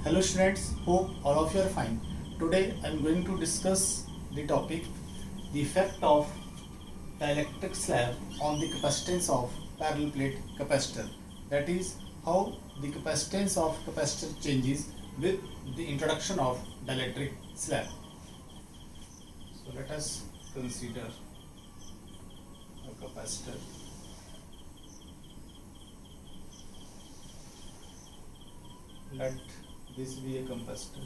Hello students, hope all of you are fine. Today I am going to discuss the topic the effect of dielectric slab on the capacitance of parallel plate capacitor. That is how the capacitance of capacitor changes with the introduction of dielectric slab. So let us consider a capacitor. Let this be a capacitor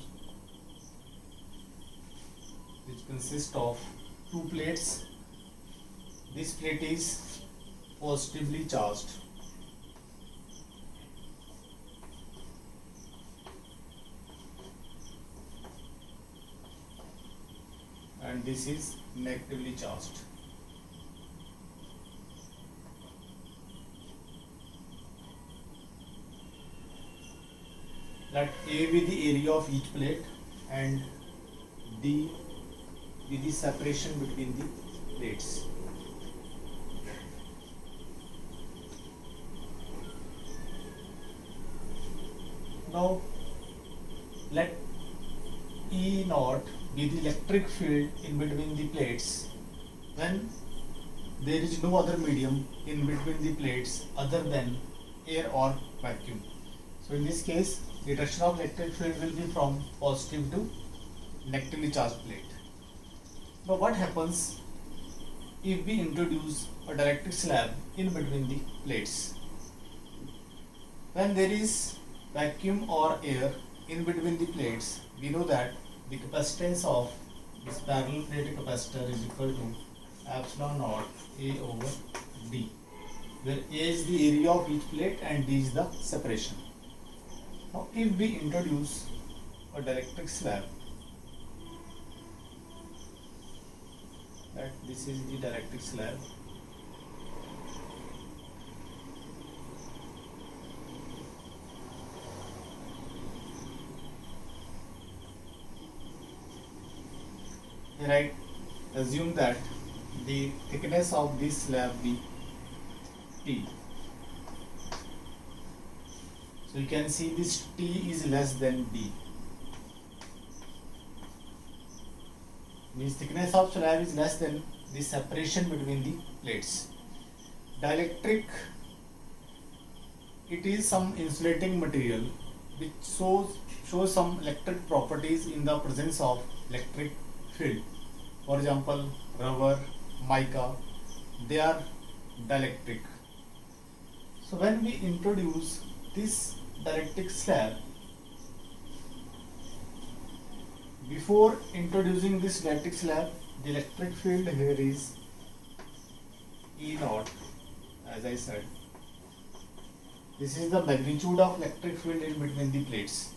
which consists of two plates. This plate is positively charged and this is negatively charged. Let A be the area of each plate and D be the separation between the plates. Now let E naught be the electric field in between the plates when there is no other medium in between the plates other than air or vacuum. So in this case, the direction of electric field will be from positive to negatively charged plate. Now what happens if we introduce a dielectric slab in between the plates? When there is vacuum or air in between the plates, we know that the capacitance of this parallel plate capacitor is equal to epsilon naught A over D, where A is the area of each plate and D is the separation. Now if we introduce a dielectric slab, that this is the dielectric slab, here I assume that the thickness of this slab be T. So you can see this T is less than D. Means thickness of slab is less than the separation between the plates. Dielectric, it is some insulating material which shows some electric properties in the presence of electric field. For example, rubber, mica, they are dielectric. So when we introduce this dielectric slab, before introducing this dielectric slab, the electric field here is E naught, as I said. This is the magnitude of electric field in between the plates.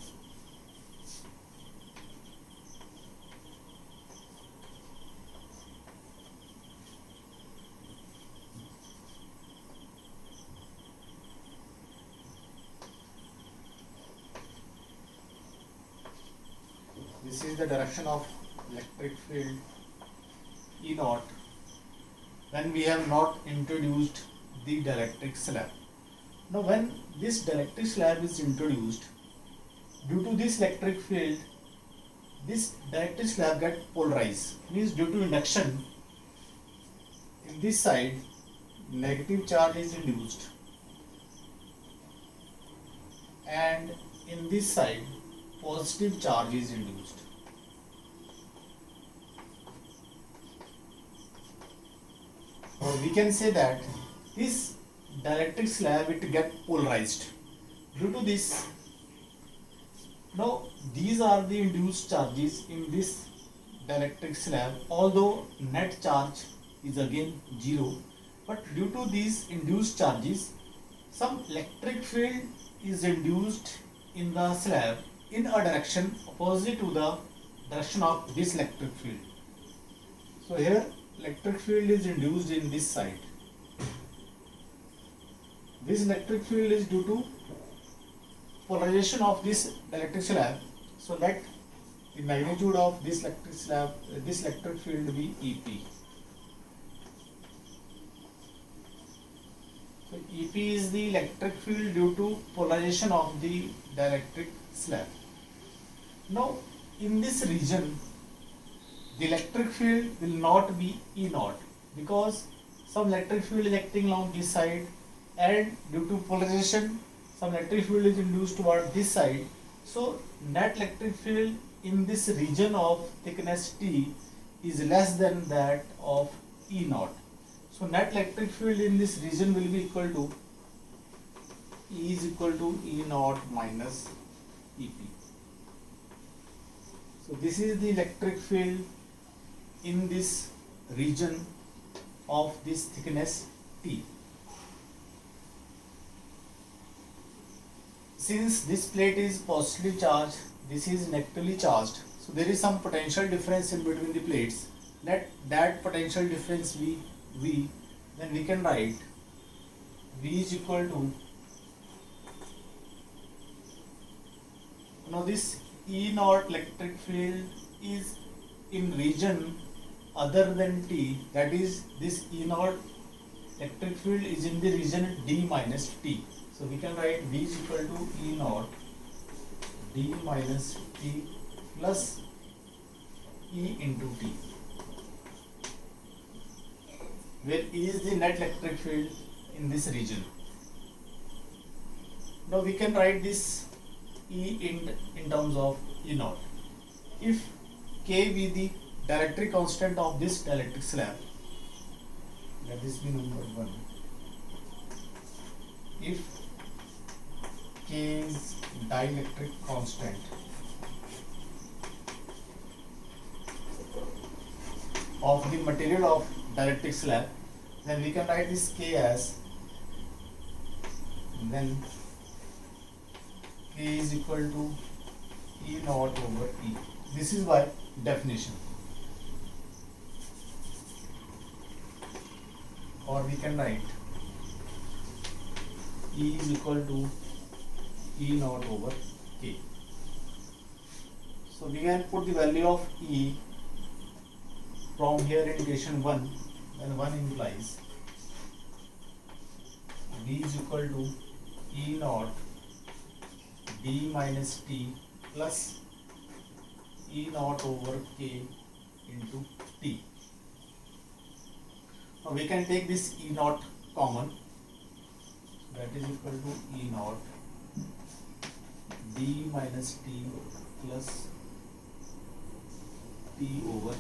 This is the direction of electric field E naught when we have not introduced the dielectric slab. Now when this dielectric slab is introduced, due to this electric field, this dielectric slab gets polarized. Means due to induction, in this side negative charge is induced and in this side positive charge is induced. Or we can say that this dielectric slab it get polarized. Due to this, now these are the induced charges in this dielectric slab, although net charge is again 0, but due to these induced charges, some electric field is induced in the slab in a direction opposite to the direction of this electric field. So here electric field is induced in this side. This electric field is due to polarization of this electric slab. So let the magnitude of this electric slab, this electric field be EP. So EP is the electric field due to polarization of the dielectric slab. Now in this region the electric field will not be E naught because some electric field is acting along this side, and due to polarization some electric field is induced toward this side. So net electric field in this region of thickness T is less than that of E naught. So net electric field in this region will be equal to E is equal to E naught minus EP. So this is the electric field in this region of this thickness T. Since this plate is positively charged, this is negatively charged, so there is some potential difference in between the plates. Let that potential difference be V, then we can write V is equal to, now this E naught electric field is in region other than T, that is this E naught electric field is in the region D minus T. So we can write V is equal to E naught D minus T plus E into T, where E is the net electric field in this region. Now we can write this E in terms of E naught. If K be the dielectric constant of this dielectric slab, let this be number 1. If K is dielectric constant of the material of dielectric slab, then we can write this K as, then K is equal to E naught over E. This is by definition. Or we can write E is equal to E naught over K. So we can put the value of E from here in equation 1, then 1 implies V is equal to E naught D minus T plus E naught over K into T. Now we can take this E naught common, that is equal to E naught D minus T plus T over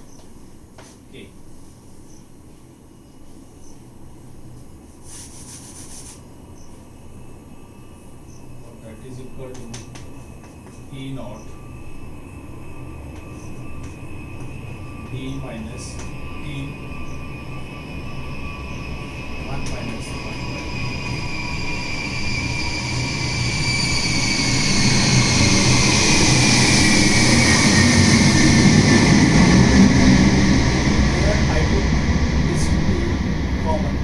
K. That is equal to E naught D minus T 1 minus 1 by I took this T common.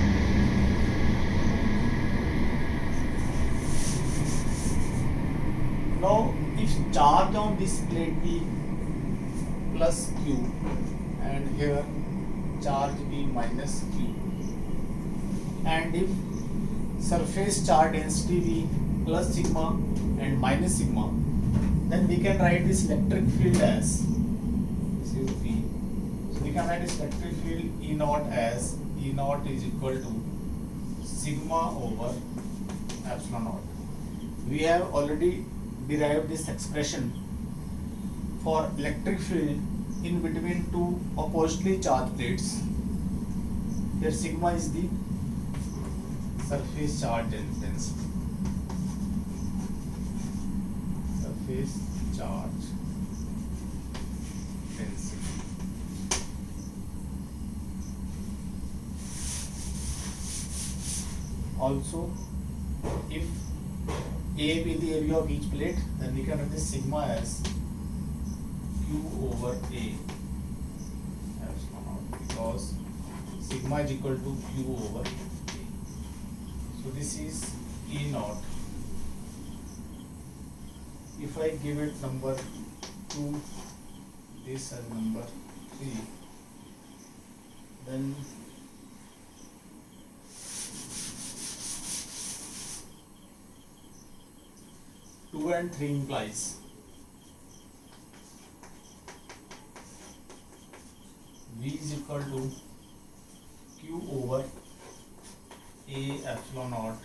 Now if charge on this plate be plus Q and here charge be minus Q, and if surface charge density be plus sigma and minus sigma, then we can write this electric field as, this is V, so we can write this electric field E naught as E naught is equal to sigma over epsilon naught. We have already derived this expression for electric field in between two oppositely charged plates. Here sigma is the surface charge density. Surface charge density. Also, if A be the area of each plate, then we can write this sigma as Q over A epsilon naught, because sigma is equal to Q over A. So this is E naught. If I give it number 2, this as number 3, then two and 3 implies V is equal to Q over A epsilon naught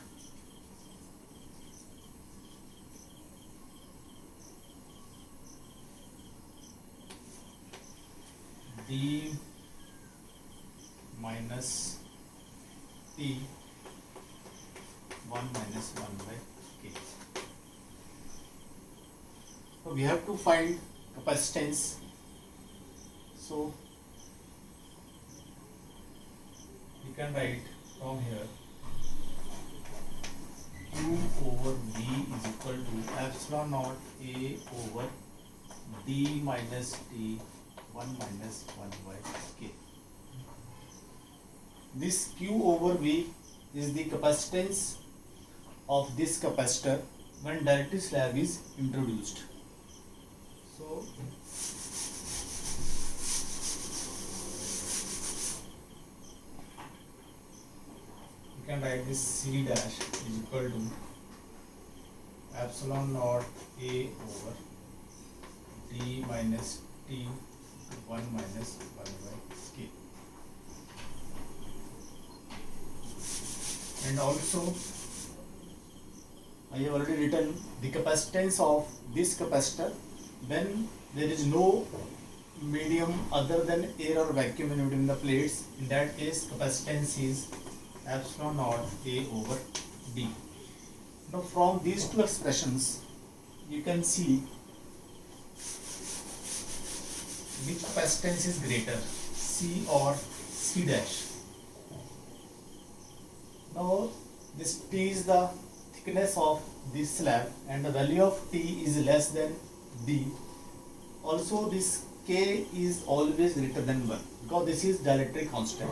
D minus T 1 minus 1 by K. So we have to find capacitance. So we can write from here Q over V is equal to epsilon naught A over D minus T 1 minus 1 by K. This Q over V is the capacitance of this capacitor when dielectric slab is introduced. So you can write this C dash is equal to epsilon naught A over D minus T 1 minus 1 by K. And also I have already written the capacitance of this capacitor when there is no medium other than air or vacuum in between the plates. In that case, capacitance is epsilon naught A over D. Now from these two expressions you can see which capacitance is greater, C or C dash. Now this T is the thickness of this slab and the value of T is less than D. Also this K is always greater than 1 because this is dielectric constant.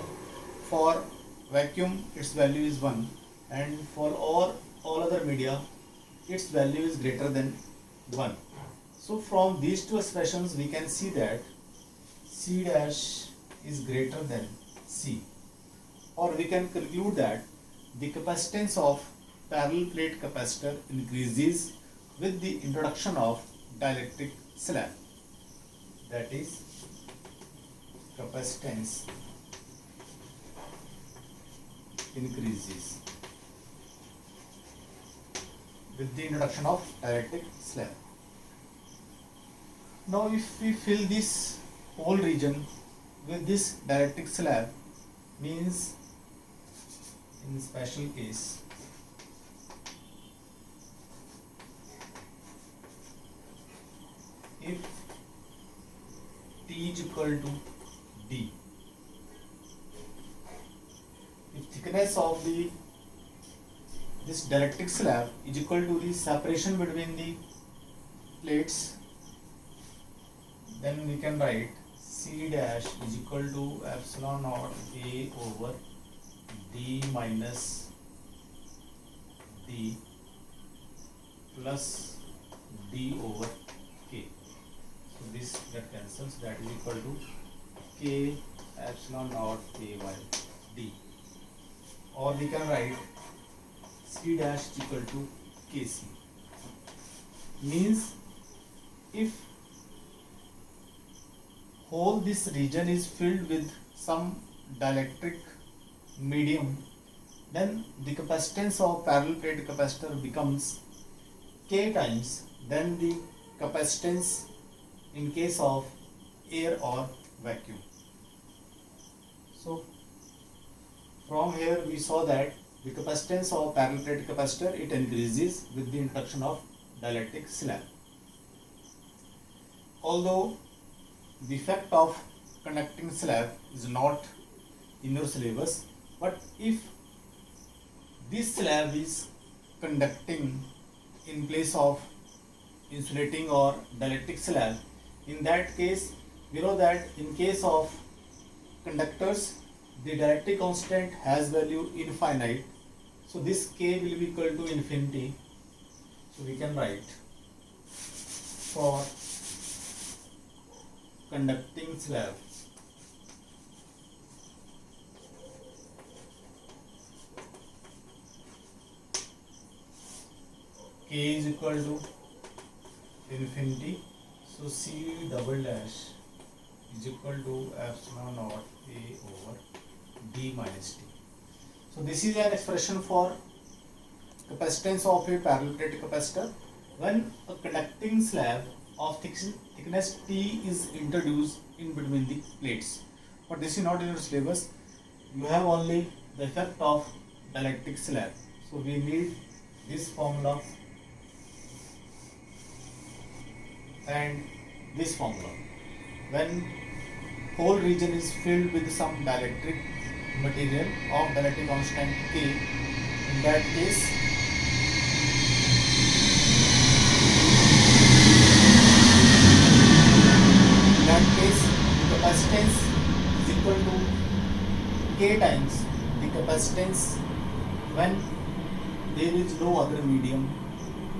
For vacuum its value is 1 and for all other media its value is greater than 1. So from these two expressions we can see that C dash is greater than C, or we can conclude that the capacitance of parallel plate capacitor increases with the introduction of dielectric slab. That is, capacitance increases with the introduction of dielectric slab. Now if we fill this whole region with this dielectric slab, means in special case if T is equal to D, if thickness of this dielectric slab is equal to the separation between the plates, then we can write C dash is equal to epsilon naught A over D minus D plus D over K. So this get cancels, that is equal to K epsilon naught A by D. Or we can write C dash is equal to Kc. Means if whole this region is filled with some dielectric medium, then the capacitance of parallel plate capacitor becomes K times then the capacitance in case of air or vacuum. So from here we saw that the capacitance of parallel plate capacitor, it increases with the introduction of dielectric slab. Although the effect of conducting slab is not in your syllabus, but if this slab is conducting in place of insulating or dielectric slab, in that case we know that in case of conductors the dielectric constant has value infinite, so this K will be equal to infinity. So we can write for conducting slab K is equal to infinity, so C double dash is equal to epsilon naught A over D minus T. So this is an expression for capacitance of a parallel plate capacitor when a conducting slab of thickness T is introduced in between the plates. But this is not in your syllabus. You have only the effect of dielectric slab. So we need this formula and this formula. When whole region is filled with some dielectric material of dielectric constant K, in that case the capacitance is equal to K times the capacitance when there is no other medium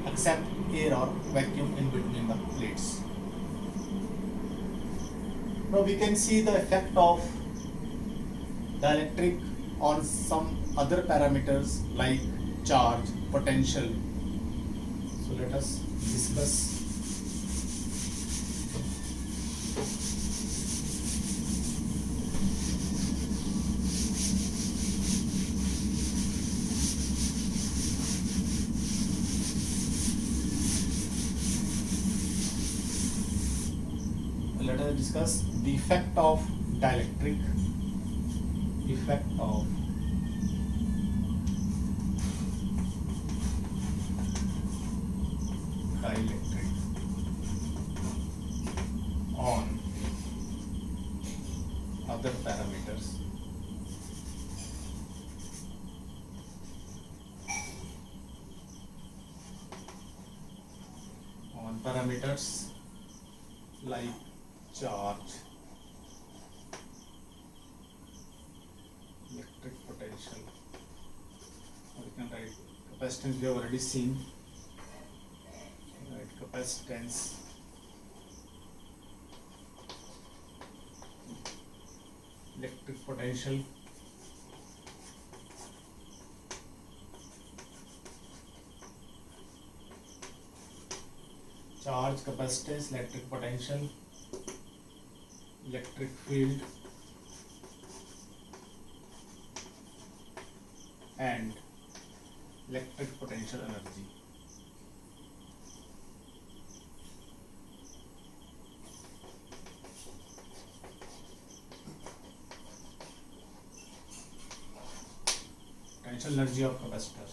except air or vacuum in between the plates. Now we can see the effect of dielectric on some other parameters like charge, potential. So let us discuss. Let us discuss the effect of dielectric. Effect of dielectric on other parameters. On parameters like charge, electric potential, or you can write capacitance. We have already seen. Right, capacitance, electric potential, charge, capacitance, electric potential, electric field, and electric potential energy. Potential energy of capacitor.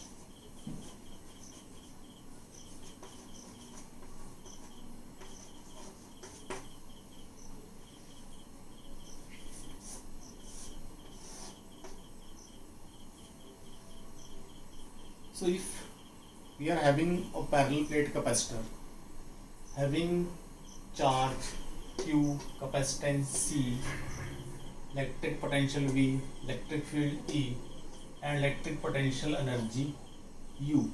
So if we are having a parallel plate capacitor having charge Q, capacitance C, electric potential V, electric field E, and electric potential energy U,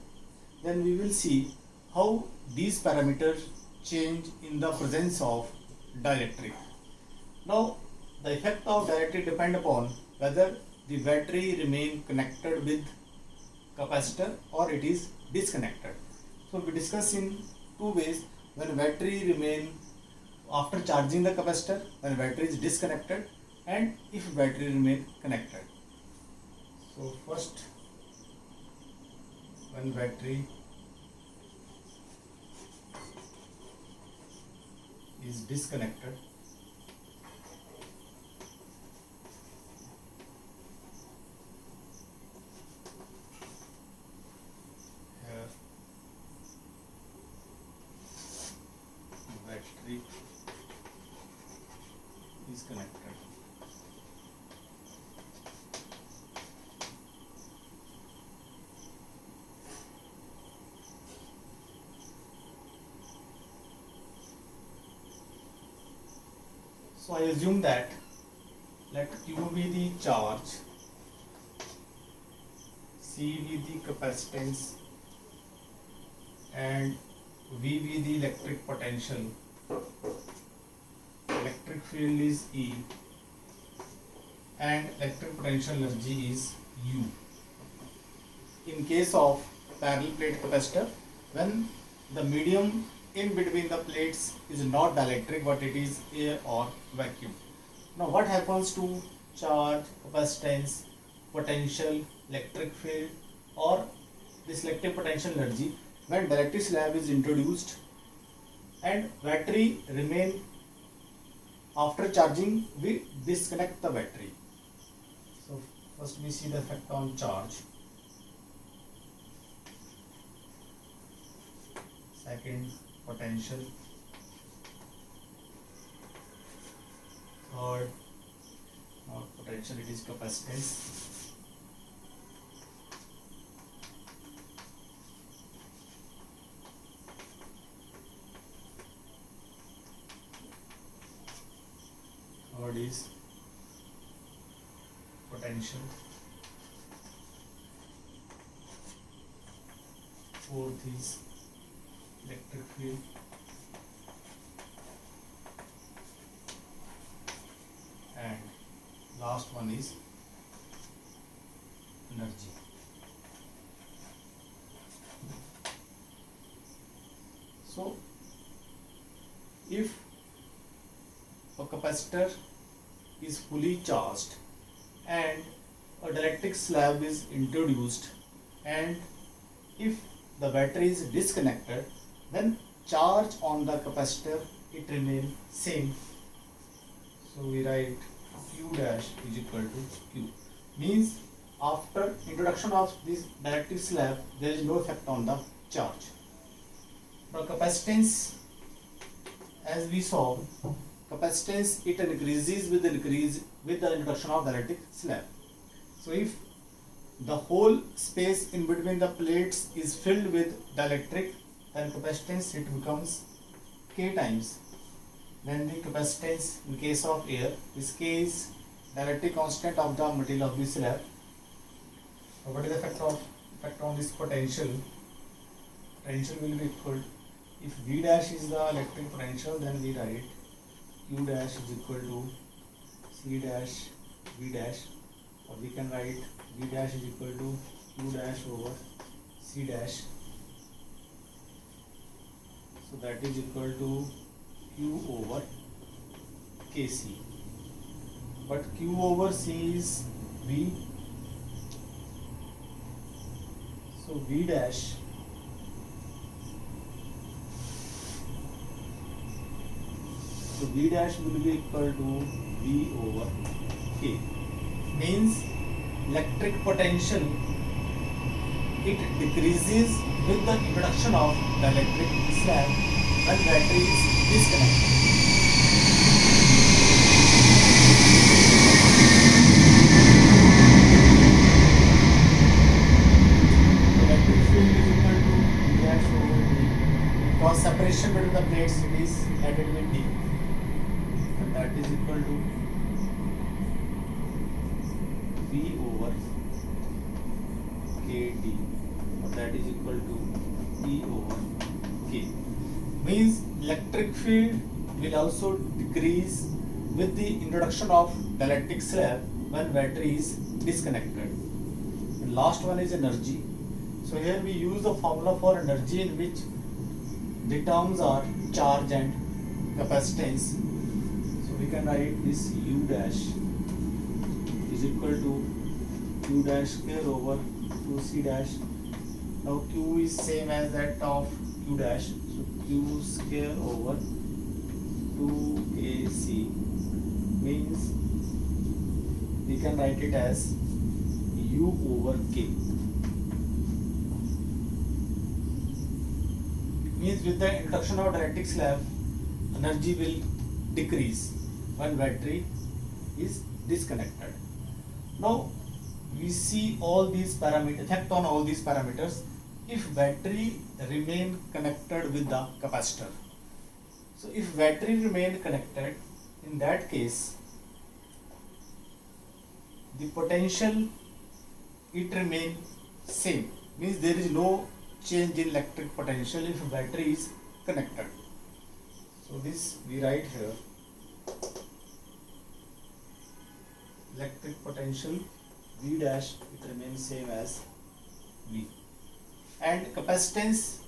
then we will see how these parameters change in the presence of dielectric. Now the effect of dielectric depend upon whether the battery remain connected with capacitor or it is disconnected. So we discuss in two ways: when battery remain after charging the capacitor, when battery is disconnected, and if battery remain connected. So first, when battery is disconnected, battery is connected. So I assume that let Q be the charge, C be the capacitance, and V be the electric potential. Electric field is E and electric potential energy is U. In case of parallel plate capacitor, when the medium in between the plates is not dielectric but it is air or vacuum. Now what happens to charge, capacitance, potential, electric field or this electric potential energy when dielectric slab is introduced and battery remain after charging, we disconnect the battery. So first we see the effect on charge. Second, potential. Third, not potential, it is capacitance. Third is potential. Fourth is electric field. And last one is energy. So if a capacitor is fully charged and a dielectric slab is introduced and if the battery is disconnected, then charge on the capacitor it remains same. So we write Q dash is equal to Q. Means after introduction of this dielectric slab there is no effect on the charge. Now capacitance, as we saw, capacitance it increases with the introduction of dielectric slab. So if the whole space in between the plates is filled with dielectric, then capacitance it becomes K times. Then the capacitance in case of air, this K is dielectric constant of the material of the slab. So what is the effect on this potential? Potential will be equal, if V dash is the electric potential, then we write Q dash is equal to C dash V dash, or we can write V dash is equal to Q dash over C dash. So that is equal to Q over Kc. But Q over C is V. So V dash will be equal to V over K. Means electric potential it decreases with the introduction of the electric slab when battery is disconnected. Electric field is equal to V dash over D. Because separation between the plates it is added with D. And that is equal to V over Kd, that is equal to E over K. Means electric field will also decrease with the introduction of dielectric slab when battery is disconnected. And last one is energy. So here we use the formula for energy in which the terms are charge and capacitance. So we can write this U dash is equal to Q dash square over 2C dash. Now Q is same as that of Q dash. So Q square over 2AC means we can write it as U over K. Means with the introduction of dielectric slab, energy will decrease when battery is disconnected. Now we see all these parameters, effect on all these parameters if battery remain connected with the capacitor. So if battery remain connected, in that case the potential it remain same, means there is no change in electric potential if battery is connected. So this we write here, electric potential V dash it remains same as V, and capacitance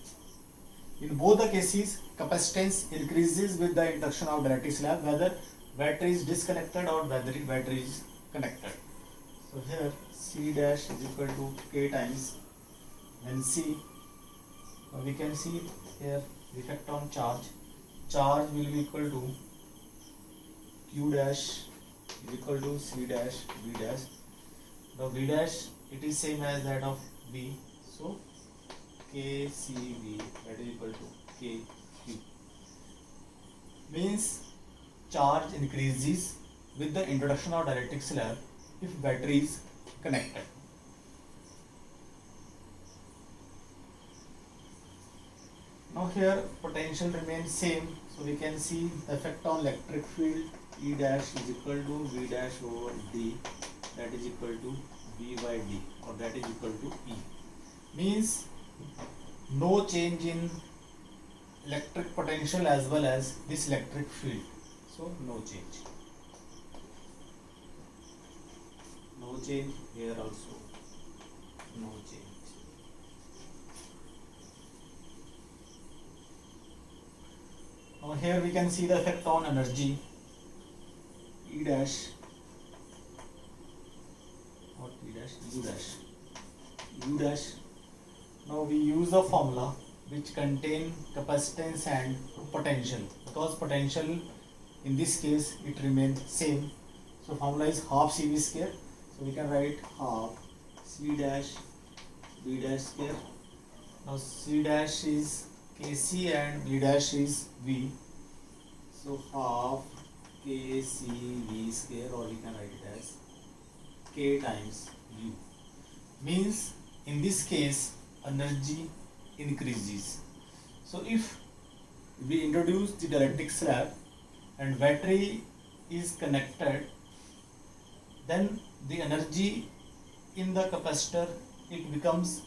In both the cases, capacitance increases with the introduction of dielectric slab, whether battery is disconnected or whether battery is connected. So here C dash is equal to K times, then C, we can see here the effect on charge. Charge will be equal to Q dash is equal to C dash V dash. The V dash, it is same as that of V, so KCV, that is equal to KQ. Means charge increases with the introduction of dielectric slab if battery is connected. Now here potential remains same, so we can see the effect on electric field. E dash is equal to V dash over D, that is equal to V by D, or that is equal to E. Means no change in electric potential as well as this electric field, so no change. No change here also, no change. Now here we can see the effect on energy. E dash, or E dash, U dash, U dash. Now we use a formula which contain capacitance and potential, because potential in this case it remains same. So formula is half CV square. So we can write half C dash V dash square. Now C dash is Kc and V dash is V. So half KCV square, or we can write it as K times U. Means in this case energy increases. So if we introduce the dielectric slab and battery is connected, then the energy in the capacitor, it becomes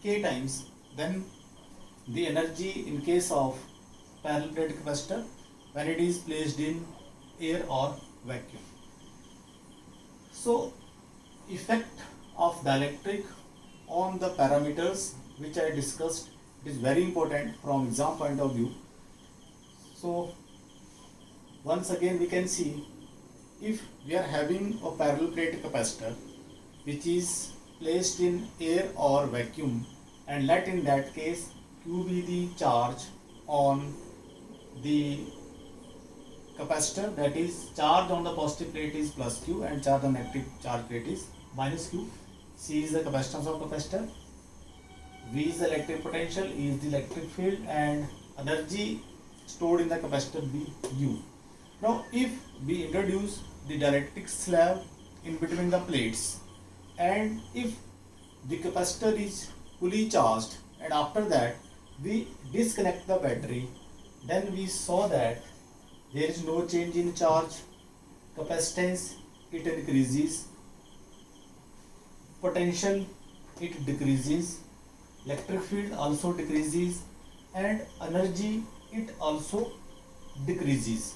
K times then the energy in case of parallel plate capacitor when it is placed in air or vacuum. So effect of dielectric on the parameters which I discussed, it is very important from exam point of view. So once again we can see, if we are having a parallel plate capacitor which is placed in air or vacuum, and let in that case Q be the charge on the capacitor, that is charge on the positive plate is plus Q and charge on negative charge plate is minus Q. C is the capacitance of capacitor, V is the electric potential, E is the electric field, and energy stored in the capacitor be U. Now if we introduce the dielectric slab in between the plates, and if the capacitor is fully charged and after that we disconnect the battery, then we saw that there is no change in charge, capacitance it increases, potential it decreases, electric field also decreases, and energy it also decreases.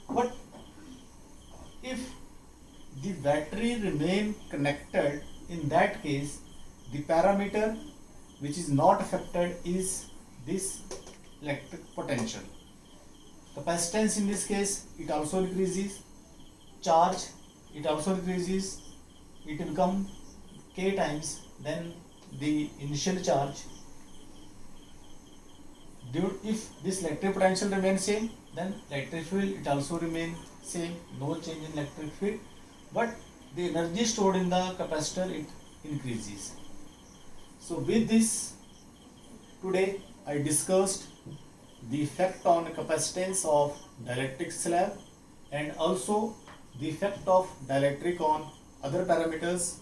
But if the battery remain connected, in that case the parameter which is not affected is this electric potential. Capacitance in this case it also decreases, charge it also decreases, it will become K times then the initial charge. If this electric potential remains same, then electric field it also remains same, no change in electric field, but the energy stored in the capacitor it increases. So with this, today I discussed the effect on capacitance of dielectric slab and also the effect of dielectric on other parameters.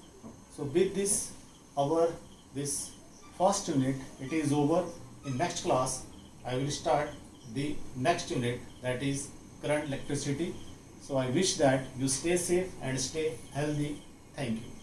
So with this, our this first unit it is over. In next class I will start the next unit, that is current electricity. So I wish that you stay safe and stay healthy. Thank you.